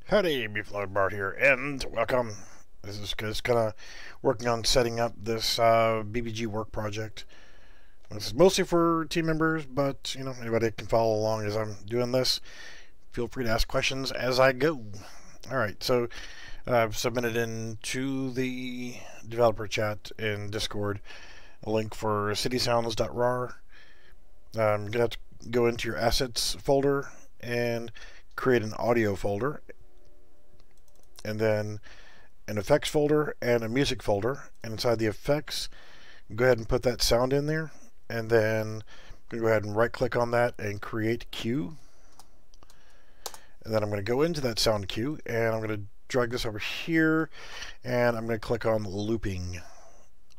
Howdy, Beefload Bart here, and welcome. This is just kind of working on setting up this BBG work project. This is mostly for team members, but you know, anybody can follow along as I'm doing this. Feel free to ask questions as I go. Alright, so I've submitted into the developer chat in Discord a link for citysounds.rar. You're going to have to go into your assets folder and create an audio folder, and then an effects folder and a music folder. And inside the effects, go ahead and put that sound in there, and then go ahead and right click on that and create cue. And then I'm going to go into that sound cue, and I'm going to drag this over here, and I'm going to click on looping.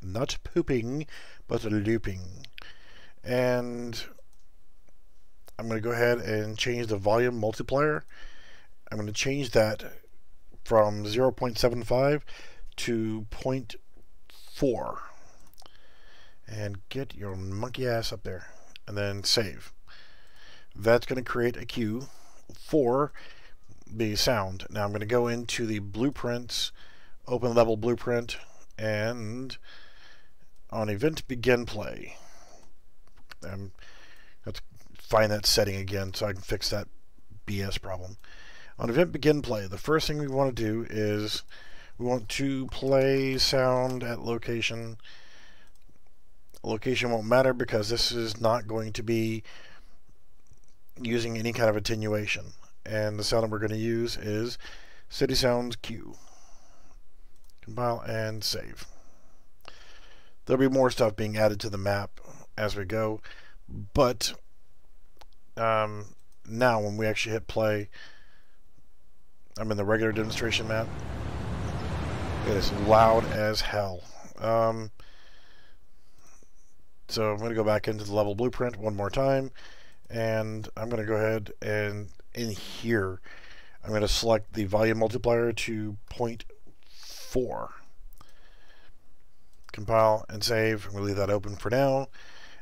Not pooping, but looping. And I'm going to go ahead and change the volume multiplier. I'm going to change that from 0.75 to 0.4. And get your monkey ass up there. And then save. That's going to create a cue for the sound. Now I'm going to go into the blueprints, open level blueprint, and on event begin play. Let's find that setting again so I can fix that BS problem. On event begin play, the first thing we want to do is we want to play sound at location. Location won't matter because this is not going to be using any kind of attenuation. And the sound that we're going to use is City Sounds Q. Compile and save. There'll be more stuff being added to the map as we go, but now when we actually hit play, I'm in the regular demonstration map. It is loud as hell. So I'm going to go back into the level blueprint one more time, and I'm going to go ahead and in here I'm going to select the volume multiplier to 0.4. Compile and save. I'm going to leave that open for now,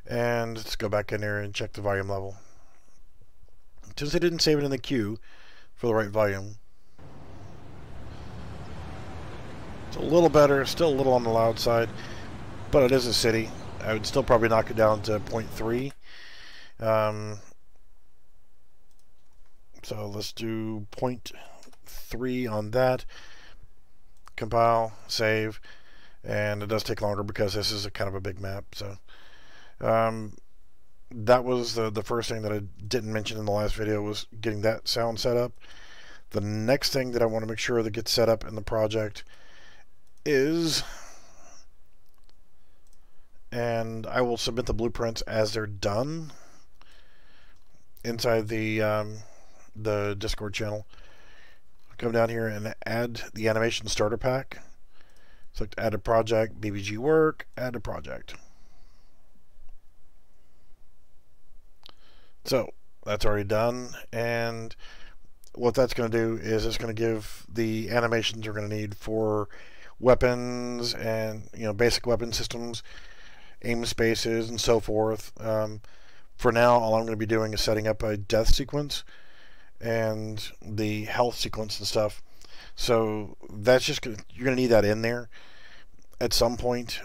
and let's go back in there and check the volume level. Since I didn't save it in the queue for the right volume, it's a little better, still a little on the loud side, but it is a city. I would still probably knock it down to 0.3. So let's do 0.3 on that. Compile, save, and it does take longer because this is a kind of a big map. So that was the first thing that I didn't mention in the last video, was getting that sound set up. The next thing that I want to make sure that gets set up in the project is, and I will submit the blueprints as they're done inside the Discord channel. Come down here and add the animation starter pack. Select add a project, BBG work, add a project. So that's already done, and what that's going to do is it's going to give the animations we're going to need for weapons and, you know, basic weapon systems, aim spaces, and so forth. For now, all I'm going to be doing is setting up a death sequence and the health sequence and stuff. So that's just you're going to need that in there at some point.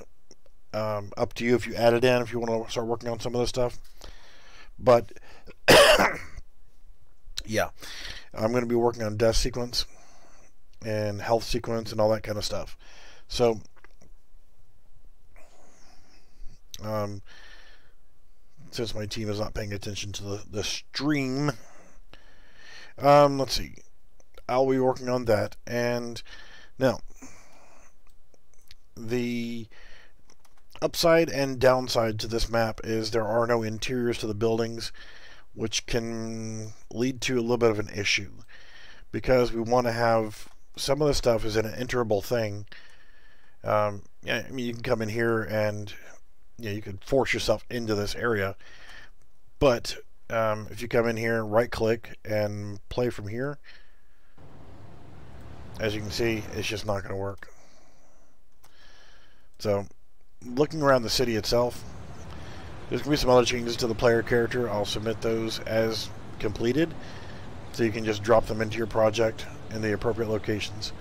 Up to you if you add it in, if you want to start working on some of this stuff. But yeah, I'm going to be working on death sequence and health sequence and all that kind of stuff. So since my team is not paying attention to the stream, let's see, I'll be working on that. And now the upside and downside to this map is there are no interiors to the buildings, which can lead to a little bit of an issue, because we want to have some of the stuff is an enterable thing. Yeah, I mean, you can come in here and, you know, you could force yourself into this area, but if you come in here, right click and play from here, as you can see, it's just not going to work. So looking around the city itself, there's going to be some other changes to the player character. I'll submit those as completed. so you can just drop them into your project in the appropriate locations.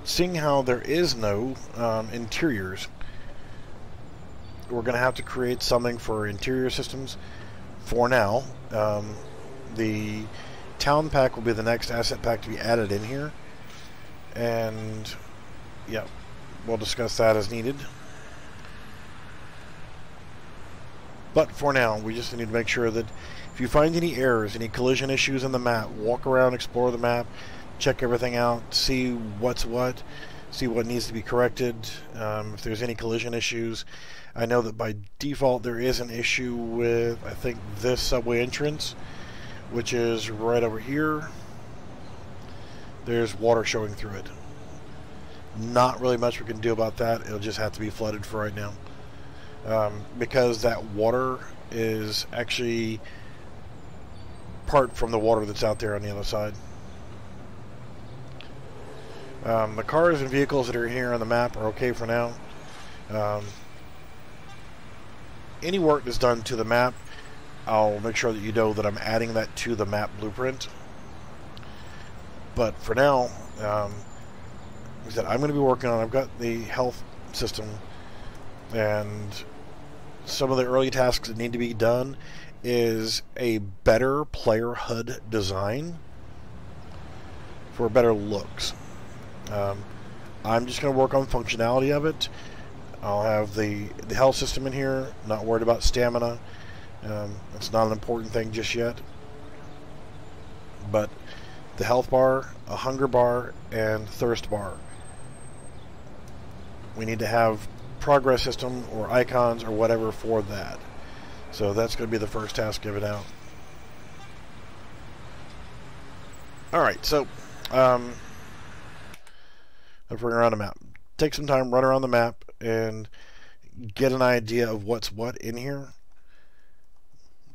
Seeing how there is no interiors, we're going to have to create something for interior systems for now. The town pack will be the next asset pack to be added in here, and yeah, we'll discuss that as needed. But for now, we just need to make sure that if you find any errors, any collision issues in the map, walk around, explore the map, check everything out, see what's what, see what needs to be corrected. If there's any collision issues, I know that by default there is an issue with, I think, this subway entrance, which is right over here. There's water showing through it. Not really much we can do about that. It'll just have to be flooded for right now. Because that water is actually part from the water that's out there on the other side. The cars and vehicles that are here on the map are okay for now. Any work that's done to the map, I'll make sure that you know that I'm adding that to the map blueprint. But for now, like I said, I'm going to be working on, I've got the health system, and some of the early tasks that need to be done is a better player HUD design for better looks. I'm just going to work on functionality of it. I'll have the health system in here, not worried about stamina. It's not an important thing just yet. But the health bar, a hunger bar, and thirst bar. We need to have progress system or icons or whatever for that. So that's going to be the first task given out. Alright, so if we're around the map, take some time, run around the map, and get an idea of what's what in here.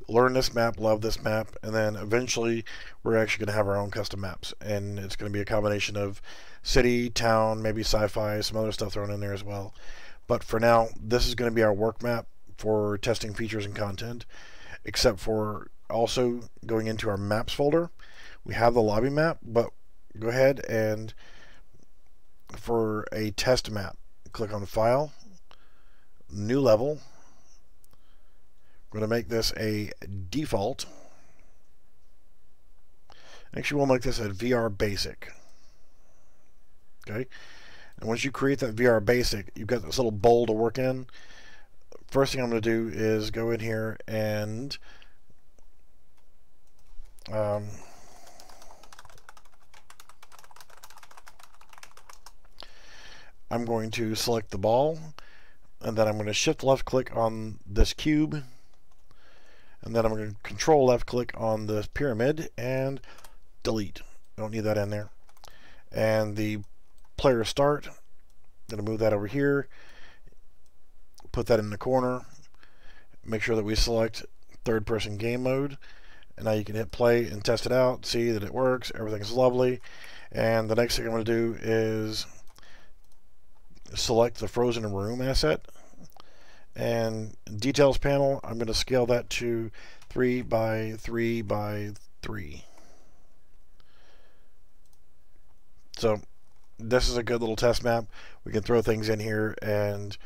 Learn this map, love this map, and then eventually we're actually going to have our own custom maps, and it's going to be a combination of city, town, maybe sci-fi, some other stuff thrown in there as well. But for now, this is going to be our work map for testing features and content, except for also going into our maps folder. We have the lobby map, but go ahead and for a test map, click on File, New Level. We're going to make this a default. Actually, we'll make this a VR Basic. Okay? And once you create that VR Basic, you've got this little bowl to work in. First thing I'm going to do is go in here and I'm going to select the ball, and then I'm going to shift left click on this cube, and then I'm going to control left click on the pyramid and delete. Don't need that in there. And the player start, I'm going to move that over here, put that in the corner, make sure that we select third person game mode, and now you can hit play and test it out, see that it works, everything's lovely. And the next thing I'm going to do is select the frozen room asset, and details panel, I'm going to scale that to 3 by 3 by 3. So this is a good little test map. We can throw things in here and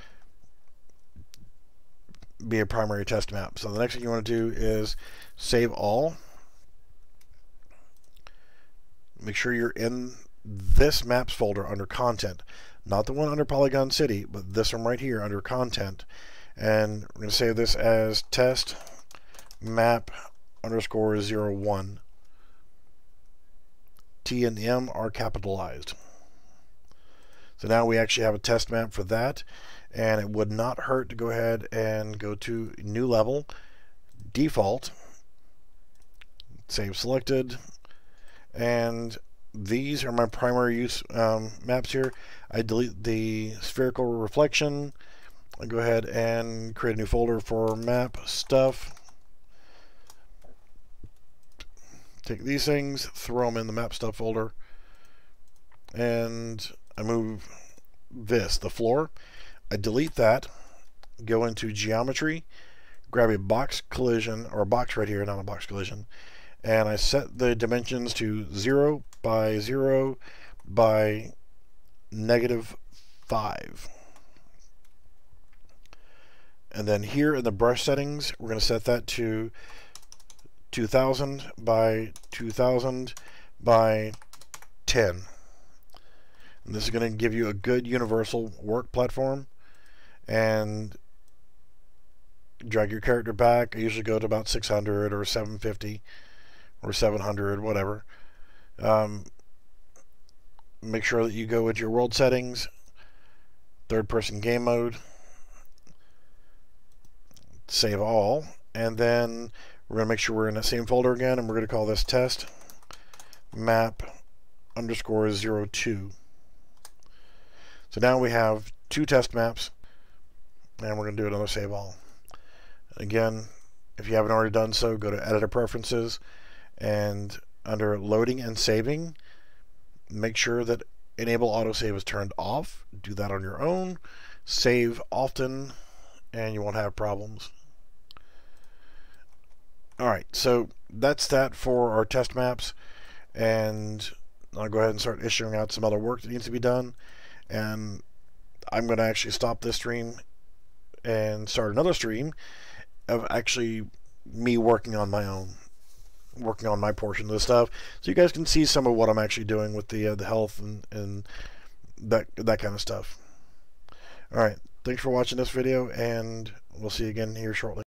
be a primary test map. So the next thing you want to do is save all. Make sure you're in this maps folder under content, not the one under Polygon City, but this one right here under content. And we're going to save this as test map underscore 01. T and M are capitalized. So now we actually have a test map for that, and it would not hurt to go ahead and go to new level, default, save selected, and these are my primary use maps here. I delete the spherical reflection. I go ahead and create a new folder for map stuff. Take these things, throw them in the map stuff folder, and I move this, the floor. I delete that, go into geometry, grab a box collision, or a box right here, not a box collision, and I set the dimensions to 0 by 0 by -5. And then here in the brush settings, we're going to set that to 2000 by 2000 by 10. And this is going to give you a good universal work platform. And drag your character back. I usually go to about 600 or 750 or 700, whatever. Make sure that you go into your world settings, third person game mode, save all, and then we're going to make sure we're in the same folder again, and we're going to call this test map _ 02. So now we have 2 test maps, and we're going to do another save all. Again, if you haven't already done so, go to Editor Preferences, and under Loading and Saving, make sure that Enable Autosave is turned off. Do that on your own. Save often, and you won't have problems. Alright, so that's that for our test maps, and I'll go ahead and start issuing out some other work that needs to be done. And I'm going to actually stop this stream and start another stream of actually me working on my own, working on my portion of the stuff, so you guys can see some of what I'm actually doing with the health and that kind of stuff. Alright, thanks for watching this video, and we'll see you again here shortly.